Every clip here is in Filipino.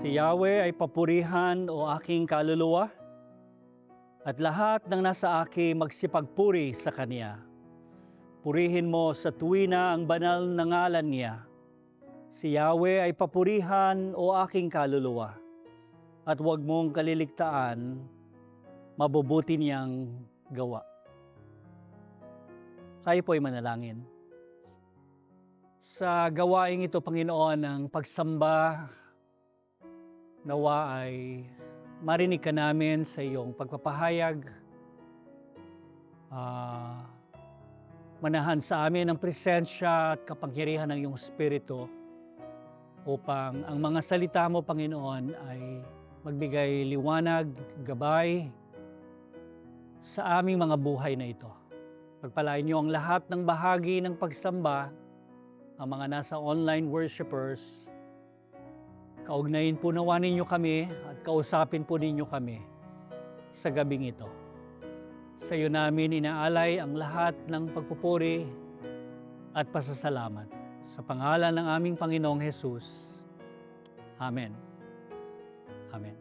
Si Yahweh ay papurihan o aking kaluluwa, at lahat ng nasa akin magsipagpuri sa Kanya. Purihin mo sa tuwina ang banal na ngalan niya. Si Yahweh ay papurihan o aking kaluluwa, at huwag mong kaliligtaan mabubuti niyang gawa. Tayo po'y manalangin. Sa gawaing ito, Panginoon, ng pagsamba, nawa ay marinig ka namin sa iyong pagpapahayag. Manahan sa amin ang presensya at kapangyarihan ng iyong Espiritu upang ang mga salita mo, Panginoon, ay magbigay liwanag, gabay sa aming mga buhay na ito. Pagpalain niyo ang lahat ng bahagi ng pagsamba, ang mga nasa online worshipers. Kaugnayin po nawa ninyo kami at kausapin po ninyo kami sa gabing ito. Sa iyo namin inaalay ang lahat ng pagpupuri at pasasalamat. Sa pangalan ng aming Panginoong Jesus. Amen. Amen.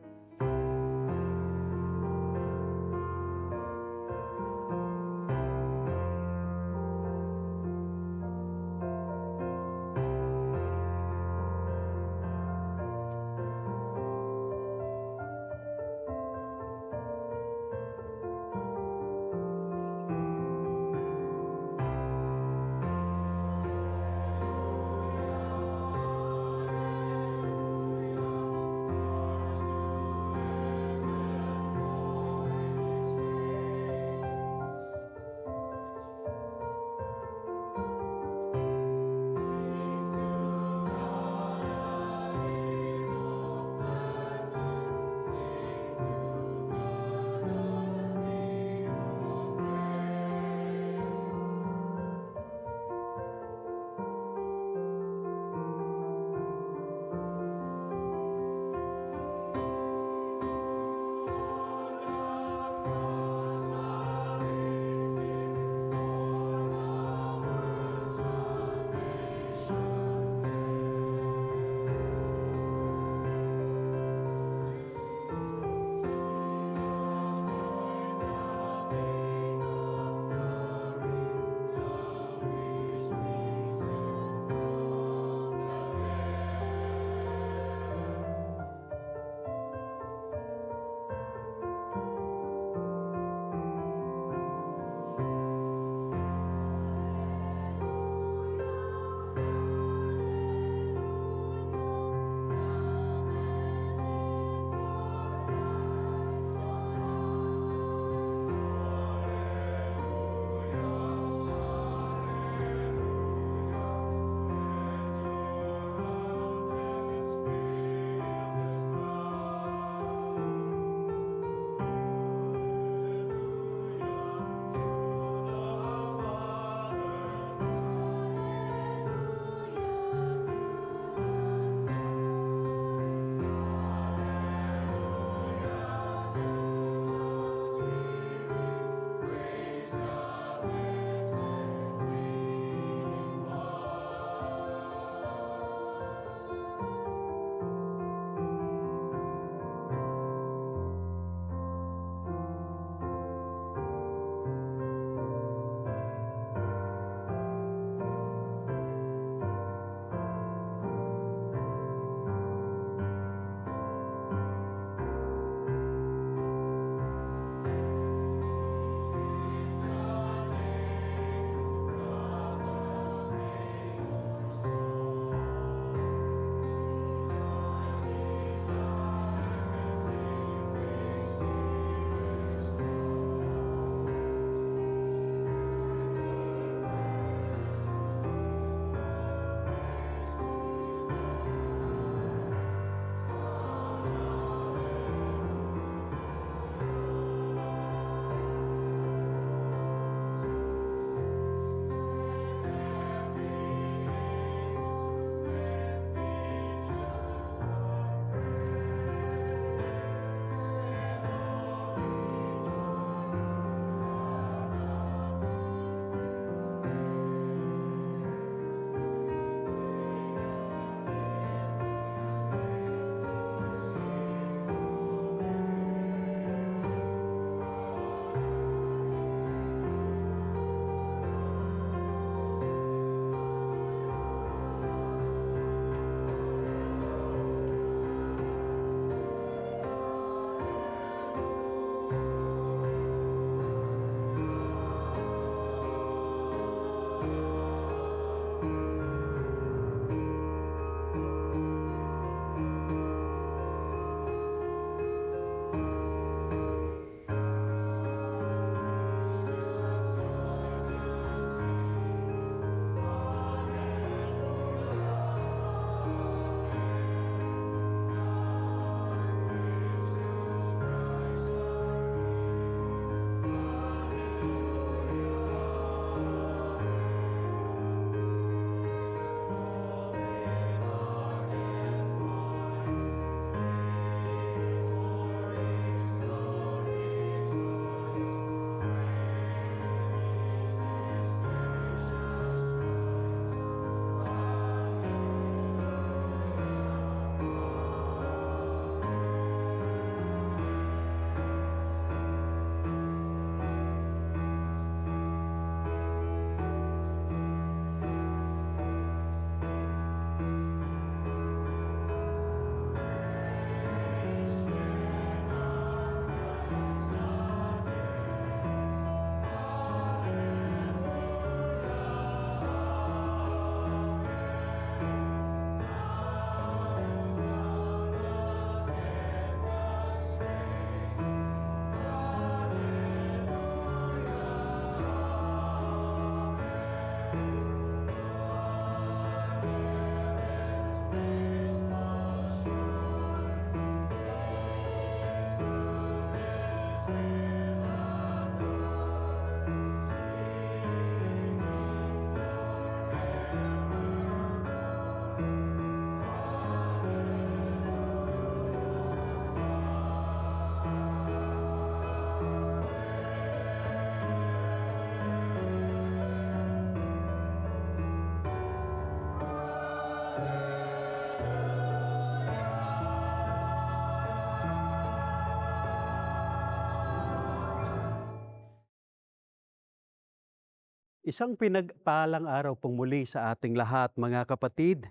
Isang pinagpalang araw pong muli sa ating lahat, mga kapatid.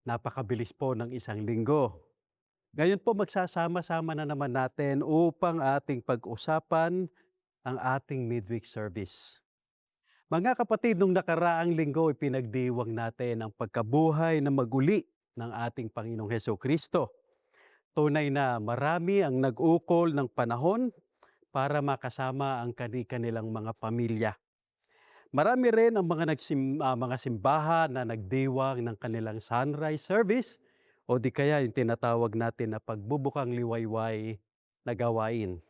Napakabilis po ng isang linggo. Ngayon po magsasama-sama na naman natin upang ating pag-usapan ang ating midweek service. Mga kapatid, nung nakaraang linggo ipinagdiwang natin ang pagkabuhay na maguli ng ating Panginoong Hesukristo. Tunay na marami ang nag-ukol ng panahon para makasama ang kanilang mga pamilya. Marami rin ang mga simbahan na nagdiwang ng kanilang sunrise service o di kaya yung tinatawag natin na pagbubukang liwayway na gawain.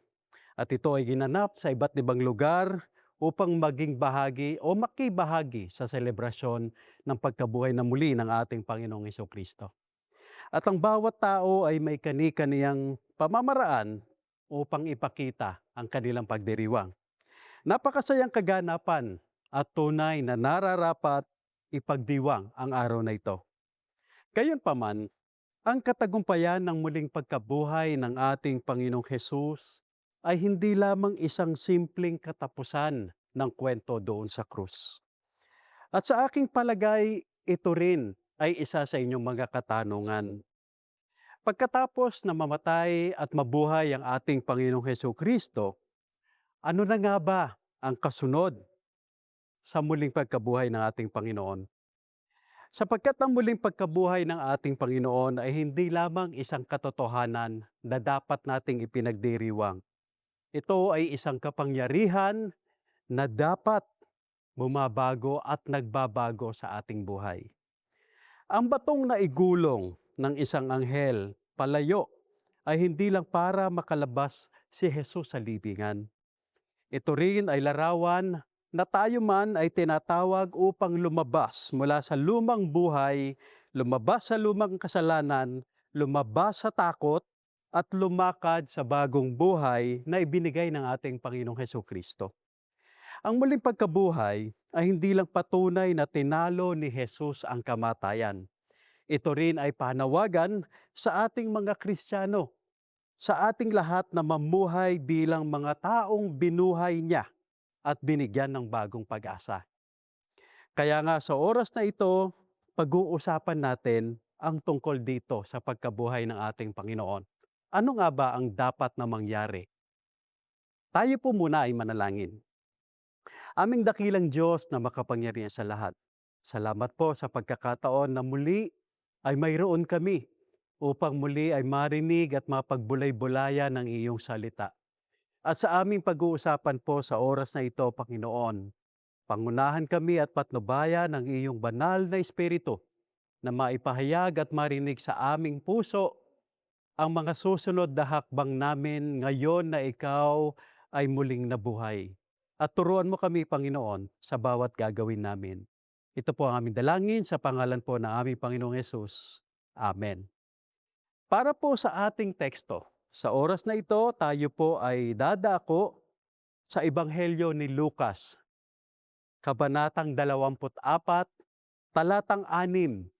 At ito ay ginanap sa iba't ibang lugar upang maging bahagi o makibahagi sa selebrasyon ng pagkabuhay na muli ng ating Panginoong Hesukristo. At ang bawat tao ay may kani-kaniyang pamamaraan upang ipakita ang kanilang pagdiriwang. Napakasayang kaganapan at tunay na nararapat ipagdiwang ang araw na ito. Gayunpaman, ang katagumpayan ng muling pagkabuhay ng ating Panginoong Hesus ay hindi lamang isang simpleng katapusan ng kwento doon sa krus. At sa aking palagay, ito rin ay isa sa inyong mga katanungan. Pagkatapos na mamatay at mabuhay ang ating Panginoong Hesus Kristo, ano na nga ba ang kasunod sa muling pagkabuhay ng ating Panginoon? Sapagkat ang muling pagkabuhay ng ating Panginoon ay hindi lamang isang katotohanan na dapat nating ipinagdiriwang. Ito ay isang kapangyarihan na dapat bumabago at nagbabago sa ating buhay. Ang batong naigulong ng isang anghel palayo ay hindi lang para makalabas si Jesus sa libingan. Ito rin ay larawan na tayo man ay tinatawag upang lumabas mula sa lumang buhay, lumabas sa lumang kasalanan, lumabas sa takot, at lumakad sa bagong buhay na ibinigay ng ating Panginoong Hesukristo. Ang muling pagkabuhay ay hindi lang patunay na tinalo ni Jesus ang kamatayan. Ito rin ay panawagan sa ating mga Kristiyano, sa ating lahat na mamuhay bilang mga taong binuhay niya at binigyan ng bagong pag-asa. Kaya nga sa oras na ito, pag-uusapan natin ang tungkol dito sa pagkabuhay ng ating Panginoon. Ano nga ba ang dapat na mangyari? Tayo po muna ay manalangin. Aming dakilang Diyos na makapangyarihan sa lahat. Salamat po sa pagkakataon na muli ay mayroon kami upang muli ay marinig at mapagbulay-bulayan ng iyong salita. At sa aming pag-uusapan po sa oras na ito, Panginoon, pangunahan kami at patnubayan ng iyong banal na Espiritu na maipahayag at marinig sa aming puso ang mga susunod na hakbang namin ngayon na ikaw ay muling nabuhay. At turuan mo kami, Panginoon, sa bawat gagawin namin. Ito po ang aming dalangin sa pangalan po ng aming Panginoong Yesus. Amen. Para po sa ating teksto, sa oras na ito, tayo po ay dadako sa Ebanghelyo ni Lucas, Kabanatang 24, talatang 6,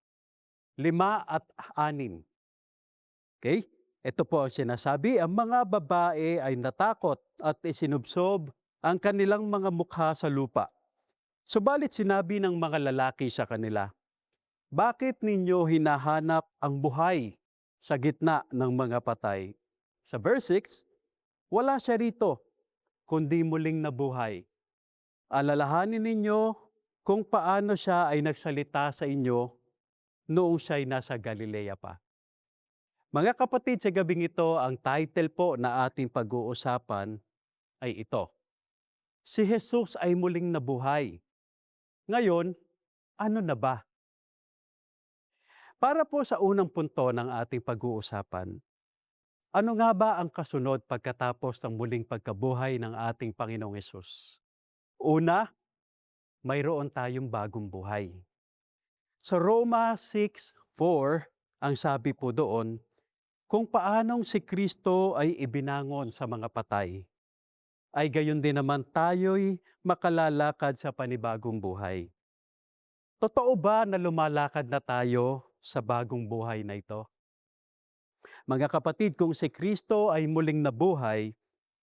5 at 6. Okay? Ito po ang sinasabi, ang mga babae ay natakot at isinubsob ang kanilang mga mukha sa lupa. Subalit sinabi ng mga lalaki sa kanila, bakit ninyo hinahanap ang buhay sa gitna ng mga patay? Sa verse 6, wala siya rito, kundi muling nabuhay. Alalahanin ninyo kung paano siya ay nagsalita sa inyo noong siya'y nasa Galilea pa. Mga kapatid, sa gabing ito, ang title po na ating pag-uusapan ay ito. Si Jesus ay muling nabuhay. Ngayon, ano na ba? Para po sa unang punto ng ating pag-uusapan, ano nga ba ang kasunod pagkatapos ng muling pagkabuhay ng ating Panginoong Hesus? Una, mayroon tayong bagong buhay. Sa Roma 6:4, ang sabi po doon, kung paanong si Kristo ay ibinangon sa mga patay, ay gayon din naman tayo'y makalalakad sa panibagong buhay. Totoo ba na lumalakad na tayo sa bagong buhay na ito? Mga kapatid, kung si Kristo ay muling nabuhay,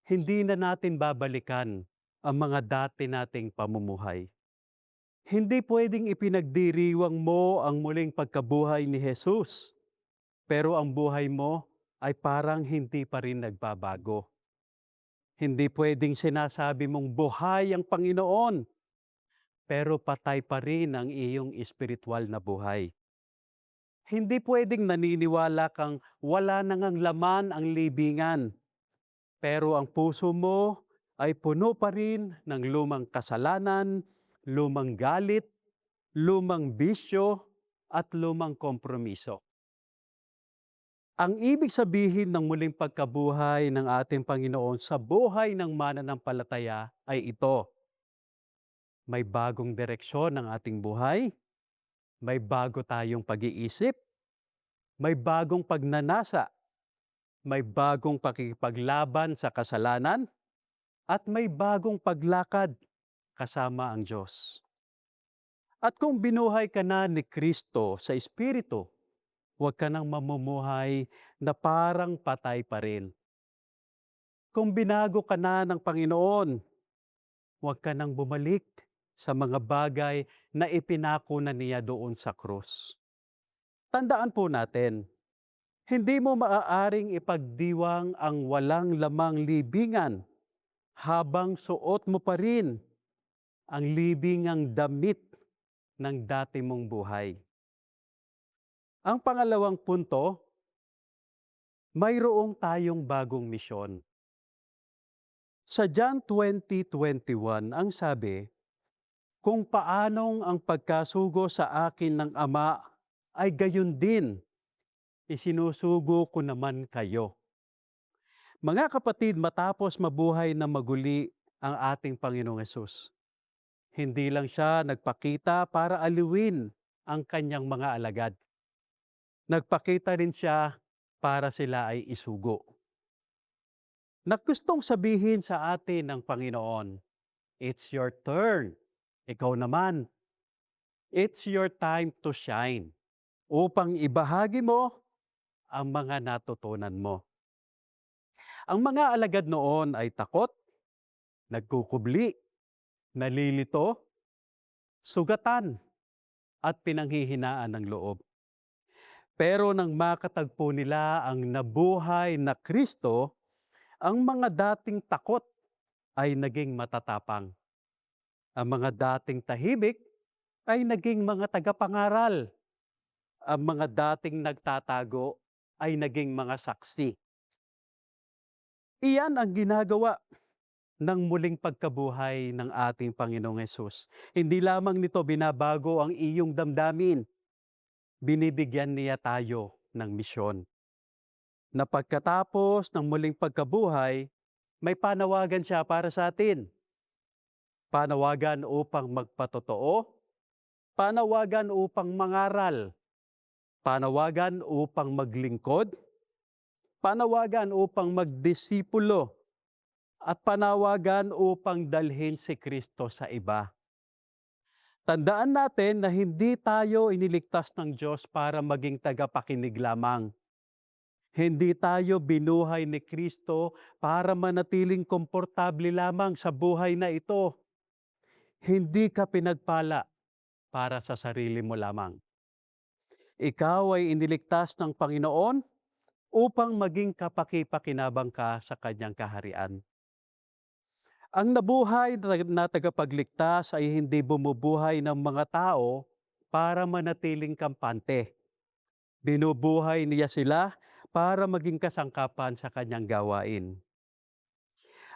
hindi na natin babalikan ang mga dati nating pamumuhay. Hindi pwedeng ipinagdiriwang mo ang muling pagkabuhay ni Jesus, pero ang buhay mo ay parang hindi pa rin nagbabago. Hindi pwedeng sinasabi mong buhay ang Panginoon, pero patay pa rin ang iyong espiritual na buhay. Hindi pwedeng naniniwala kang wala na ngang laman ang libingan, pero ang puso mo ay puno pa rin ng lumang kasalanan, lumang galit, lumang bisyo, at lumang kompromiso. Ang ibig sabihin ng muling pagkabuhay ng ating Panginoon sa buhay ng mananampalataya ay ito: may bagong direksyon ng ating buhay, may bago tayong pag-iisip, may bagong pagnanasa, may bagong pakikipaglaban sa kasalanan, at may bagong paglakad kasama ang Diyos. At kung binuhay ka na ni Kristo sa Espiritu, huwag ka nang mamumuhay na parang patay pa rin. Kung binago ka na ng Panginoon, huwag ka nang bumalik sa mga bagay na ipinako na niya doon sa krus. Tandaan po natin, hindi mo maaaring ipagdiwang ang walang lamang libingan habang suot mo pa rin ang libingang damit ng dati mong buhay. Ang pangalawang punto, mayroong tayong bagong misyon. Sa John 20:21, ang sabi, kung paanong ang pagkasugo sa akin ng Ama ay gayon din, isinusugo ko naman kayo. Mga kapatid, matapos mabuhay na maguli ang ating Panginoong Hesus, hindi lang siya nagpakita para aliwin ang kanyang mga alagad. Nagpakita rin siya para sila ay isugo. Na gustong sabihin sa atin ng Panginoon, it's your turn. Ikaw naman, it's your time to shine upang ibahagi mo ang mga natutunan mo. Ang mga alagad noon ay takot, nagkukubli, nalilito, sugatan, at pinanghihinaan ng loob. Pero nang makatagpo nila ang nabuhay na Kristo, ang mga dating takot ay naging matatapang. Ang mga dating tahimik ay naging mga tagapangaral. Ang mga dating nagtatago ay naging mga saksi. Iyan ang ginagawa ng muling pagkabuhay ng ating Panginoong Hesus. Hindi lamang nito binabago ang iyong damdamin, binibigyan niya tayo ng misyon. Na pagkatapos ng muling pagkabuhay, may panawagan siya para sa atin. Panawagan upang magpatotoo, panawagan upang mangaral, panawagan upang maglingkod, panawagan upang magdisipulo, at panawagan upang dalhin si Kristo sa iba. Tandaan natin na hindi tayo iniligtas ng Diyos para maging tagapakinig lamang. Hindi tayo binuhay ni Kristo para manatiling komportable lamang sa buhay na ito. Hindi ka pinagpala para sa sarili mo lamang. Ikaw ay iniligtas ng Panginoon upang maging kapaki-pakinabang ka sa kanyang kaharian. Ang nabuhay na tagapagligtas ay hindi bumubuhay ng mga tao para manatiling kampante. Binubuhay niya sila para maging kasangkapan sa kanyang gawain.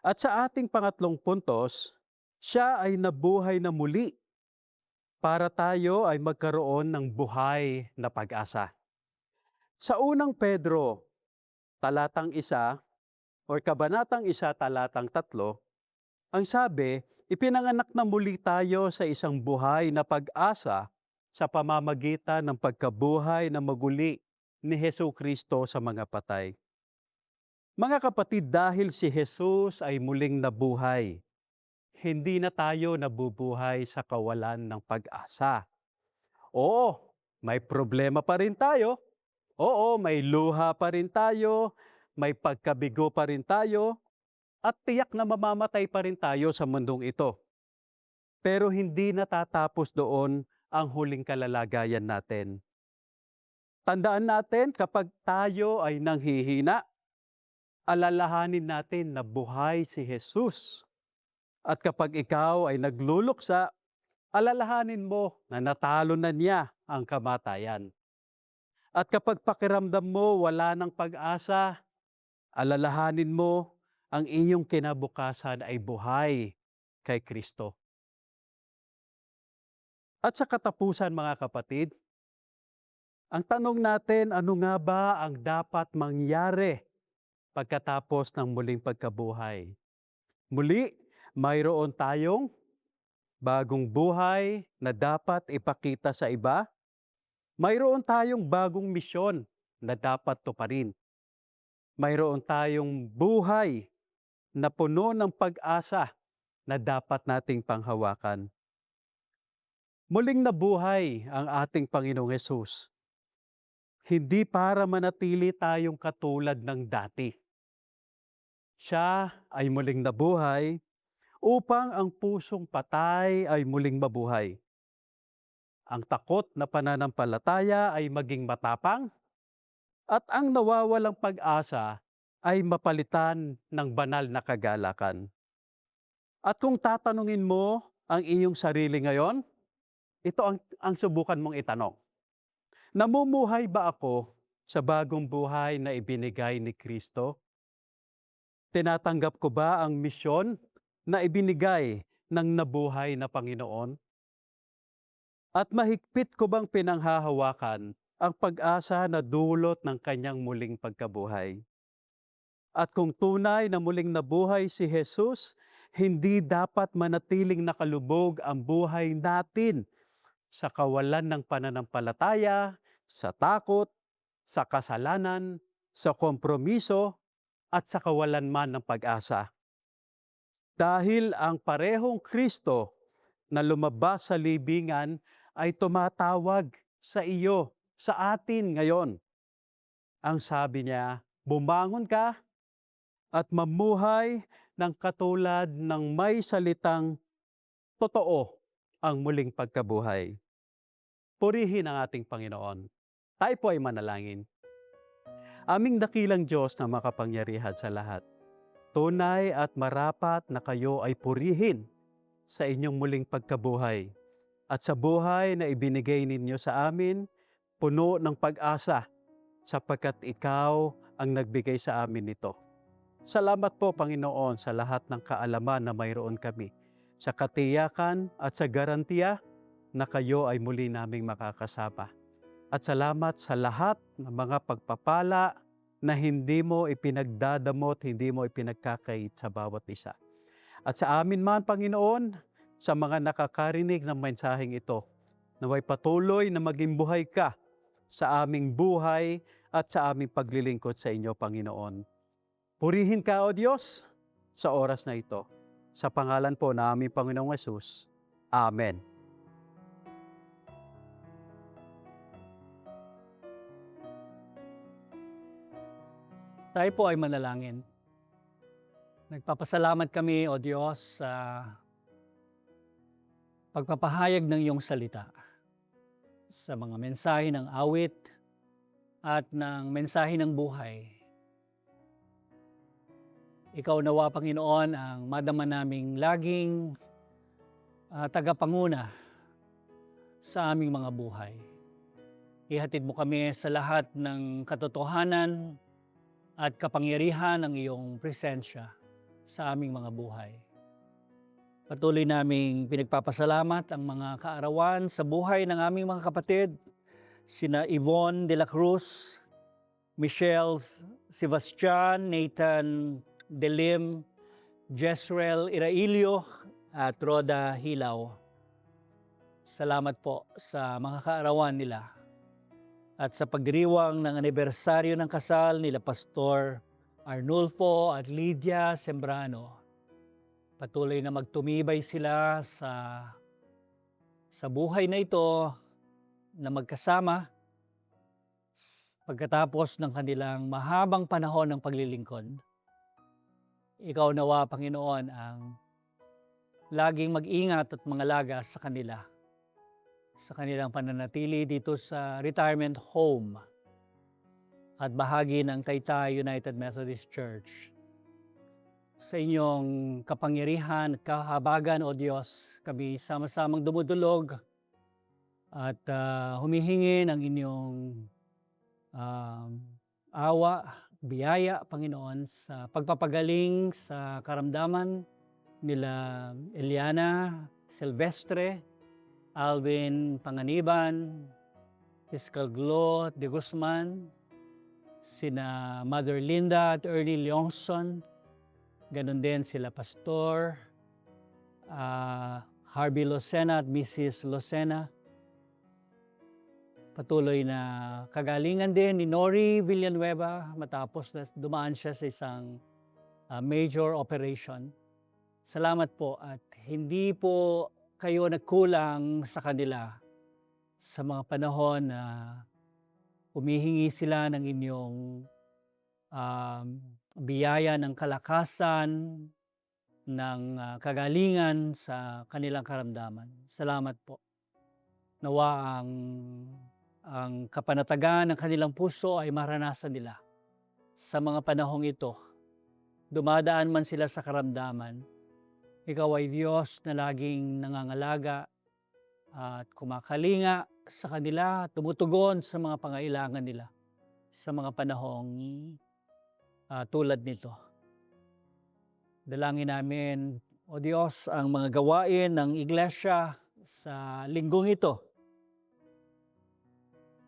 At sa ating pangatlong puntos, siya ay nabuhay na muli para tayo ay magkaroon ng buhay na pag-asa. Sa unang Pedro, talatang 1 o kabanatang 1, talatang 3, ang sabi, ipinanganak na muli tayo sa isang buhay na pag-asa sa pamamagitan ng pagkabuhay na maguli ni Hesukristo sa mga patay. Mga kapatid, dahil si Jesus ay muling nabuhay, hindi na tayo nabubuhay sa kawalan ng pag-asa. Oo, may problema pa rin tayo. Oo, may luha pa rin tayo, may pagkabigo pa rin tayo, at tiyak na mamamatay pa rin tayo sa mundong ito. Pero hindi natatapos doon ang huling kalalagayan natin. Tandaan natin kapag tayo ay nanghihina, alalahanin natin na buhay si Jesus. At kapag ikaw ay nagluluksa, alalahanin mo na natalo na niya ang kamatayan. At kapag pakiramdam mo wala ng pag-asa, alalahanin mo ang iyong kinabukasan ay buhay kay Kristo. At sa katapusan mga kapatid, ang tanong natin, ano nga ba ang dapat mangyari pagkatapos ng muling pagkabuhay? Muli, mayroon tayong bagong buhay na dapat ipakita sa iba. Mayroon tayong bagong misyon na dapat tuparin. Mayroon tayong buhay na puno ng pag-asa na dapat nating panghawakan. Muling nabuhay ang ating Panginoong Hesus. Hindi para manatili tayong katulad ng dati. Siya ay muling nabuhay upang ang pusong patay ay muling mabuhay. Ang takot na pananampalataya ay maging matapang at ang nawawalang pag-asa ay mapalitan ng banal na kagalakan. At kung tatanungin mo ang iyong sarili ngayon, ito ang subukan mong itanong. Namumuhay ba ako sa bagong buhay na ibinigay ni Kristo? Tinatanggap ko ba ang misyon na ibinigay ng nabuhay na Panginoon? At mahigpit ko bang pinanghahawakan ang pag-asa na dulot ng kanyang muling pagkabuhay? At kung tunay na muling nabuhay si Jesus, hindi dapat manatiling nakalubog ang buhay natin sa kawalan ng pananampalataya, sa takot, sa kasalanan, sa kompromiso, at sa kawalan man ng pag-asa. Dahil ang parehong Kristo na lumabas sa libingan ay tumatawag sa iyo, sa atin ngayon. Ang sabi niya, bumangon ka at mamuhay ng katulad ng may salitang totoo ang muling pagkabuhay. Purihin ang ating Panginoon. Tayo po ay manalangin. Aming dakilang Diyos na makapangyarihan sa lahat, tunay at marapat na kayo ay purihin sa inyong muling pagkabuhay at sa buhay na ibinigay ninyo sa amin, puno ng pag-asa sapagkat ikaw ang nagbigay sa amin nito. Salamat po Panginoon sa lahat ng kaalaman na mayroon kami, sa katiyakan at sa garantiya na kayo ay muli naming makakasama. At salamat sa lahat ng mga pagpapala na hindi mo ipinagdadamot, hindi mo ipinagkakait sa bawat isa. At sa amin man, Panginoon, sa mga nakakarinig ng mensaheng ito, naway patuloy na maging buhay ka sa aming buhay at sa aming paglilingkod sa inyo, Panginoon. Purihin ka, O Diyos, sa oras na ito. Sa pangalan po na aming Panginoong Hesus. Amen. Tayo po ay manalangin. Nagpapasalamat kami, O Diyos, sa pagpapahayag ng iyong salita, sa mga mensahe ng awit at ng mensahe ng buhay. Ikaw nawa, Panginoon, ang madama naming laging tagapanguna sa aming mga buhay. Ihatid mo kami sa lahat ng katotohanan at kapangyarihan ng iyong presensya sa aming mga buhay. Patuloy naming pinagpapasalamat ang mga kaarawan sa buhay ng aming mga kapatid, sina Yvonne de la Cruz, Michelle Sebastian, Nathan Delim, Jezreel Irailio at Roda Hilaw. Salamat po sa mga kaarawan nila at sa pagdiriwang ng anibersaryo ng kasal nila Pastor Arnulfo at Lydia Sembrano. Patuloy na magtumibay sila sa buhay na ito na magkasama pagkatapos ng kanilang mahabang panahon ng paglilingkod. Ikaw nawa, Panginoon, ang laging mag-ingat at mangalaga sa kanila, sa kanilang pananatili dito sa retirement home at bahagi ng Taytay United Methodist Church. Sa inyong kapangyarihan at kahabagan, O Diyos, kami sama-samang dumudulog at humihingi ng inyong awa, biyaya, Panginoon, sa pagpapagaling sa karamdaman nila Eliana Silvestre, Alvin Panganiban, Fiscal Glo de Guzman, sina Mother Linda at Ernie Leongson, ganon din sila Pastor Harvey Lucena at Mrs. Lucena. Patuloy na kagalingan din ni Nori Villanueva matapos na dumaan siya sa isang major operation. Salamat po at hindi po kayo nagkulang sa kanila sa mga panahon na humihingi sila ng inyong biyaya ng kalakasan, ng kagalingan sa kanilang karamdaman. Salamat po. Nawa ang kapanatagan ng kanilang puso ay maranasan nila sa mga panahong ito. Dumadaan man sila sa karamdaman, ikaw ay Diyos na laging nangangalaga at kumakalinga sa kanila, tumutugon sa mga pangailangan nila sa mga panahong tulad nito. Dalangin namin, O Diyos, ang mga gawain ng Iglesia sa linggong ito.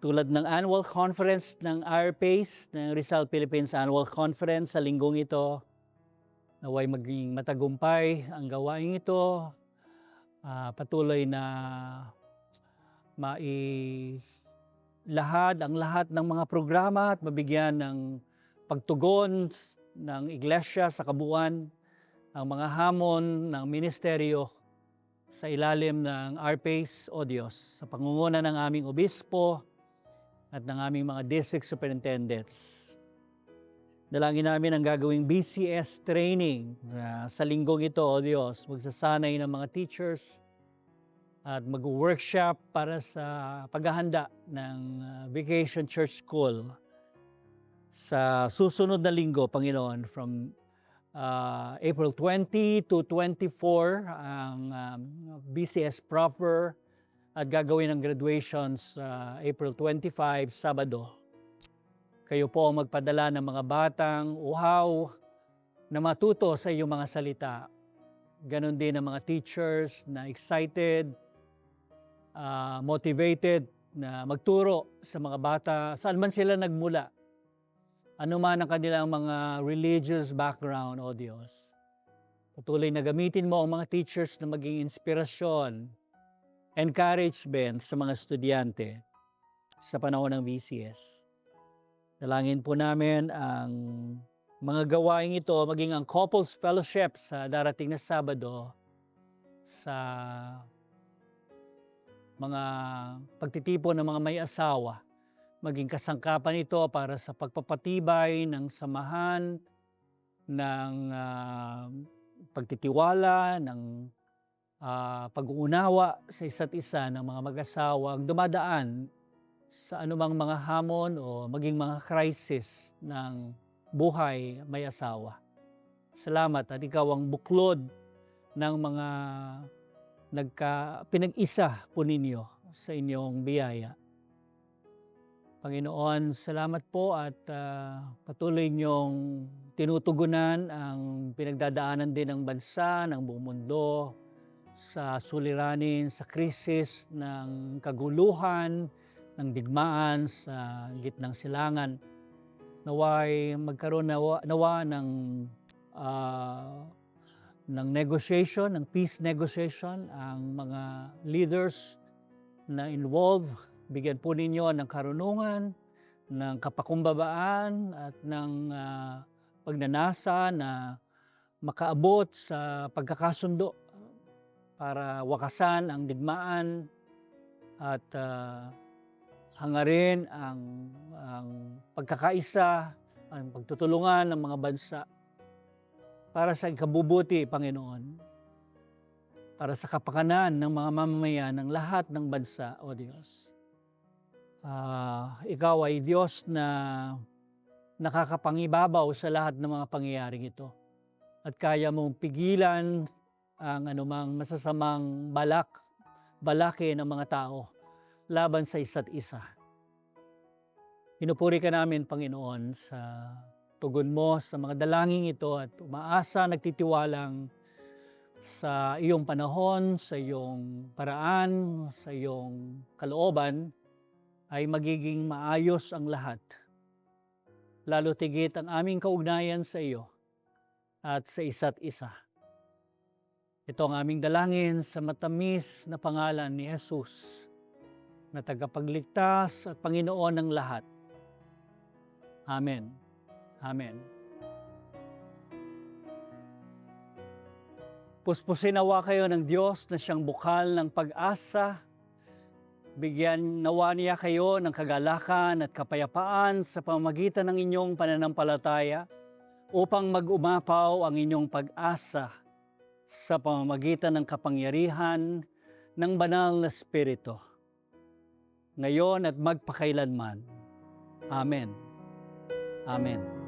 Tulad ng annual conference ng RPACE, ng Rizal Philippines Annual Conference sa linggong ito, naway maging matagumpay ang gawain ito, patuloy na mailahad ang lahat ng mga programa at mabigyan ng pagtugon ng Iglesia sa kabuuan ang mga hamon ng ministeryo sa ilalim ng RPACE, O Diyos, sa pangunguna ng aming obispo at ng aming mga district superintendents. Dalangin namin ang gagawing BCS training sa linggong ito, O Diyos. Magsasanay ng mga teachers at mag-workshop para sa paghahanda ng Vacation Church School sa susunod na linggo, Panginoon, from April 20 to 24 ang BCS proper at gagawin ang graduations April 25, Sabado. Kayo po ang magpadala ng mga batang uhaw na matuto sa iyong mga salita. Ganon din ang mga teachers na excited, motivated na magturo sa mga bata saan man sila nagmula. Ano man ang kanilang mga religious background, O Diyos. Patuloy na gamitin mo ang mga teachers na maging inspirasyon, encouragement sa mga estudyante sa panahon ng VCS. Dalangin po namin ang mga gawain ito, maging ang couples fellowship sa darating na Sabado sa mga pagtitipon ng mga may asawa. Maging kasangkapan ito para sa pagpapatibay ng samahan, ng pagtitiwala, ng pag-uunawa sa isa't isa ng mga mag-asawang dumadaan sa anumang mga hamon o maging mga crisis ng buhay may asawa. Salamat at ikaw ang buklod ng mga pinag-isa po ninyo sa inyong biyaya. Panginoon, salamat po at patuloy niyong tinutugunan ang pinagdadaanan din ng bansa, ng buong mundo, sa suliranin, sa krisis ng kaguluhan, ng digmaan sa gitnang silangan. Naway magkaroon nawa ng negotiation, ng peace negotiation, ang mga leaders na involved. Bigyan po ninyo ng karunungan, ng kapakumbabaan at ng pagnanasa na makaabot sa pagkakasundo para wakasan ang digmaan at hangarin ang pagkakaisa, ang pagtutulungan ng mga bansa para sa ikabubuti, Panginoon. para sa kapakanan ng mga mamamayan ng lahat ng bansa, O Diyos. Ikaw ay Diyos na nakakapangibabaw sa lahat ng mga pangyayaring ito. At kaya mong pigilan ang anumang masasamang balake ng mga tao laban sa isa't isa. Pinupuri ka namin, Panginoon, sa tugon mo sa mga dalangin ito at umaasa, nagtitiwalang sa iyong panahon, sa iyong paraan, sa iyong kalooban ay magiging maayos ang lahat. Lalo tigit ang aming kaugnayan sa iyo at sa isa't isa. Ito ang aming dalangin sa matamis na pangalan ni Jesus, na tagapagligtas at Panginoon ng lahat. Amen. Amen. Puspusin nawa kayo ng Diyos na siyang bukal ng pag-asa. Bigyan nawa niya kayo ng kagalakan at kapayapaan sa pamamagitan ng inyong pananampalataya upang mag-umapaw ang inyong pag-asa sa pamamagitan ng kapangyarihan ng banal na Espiritu, ngayon at magpakailanman. Amen. Amen.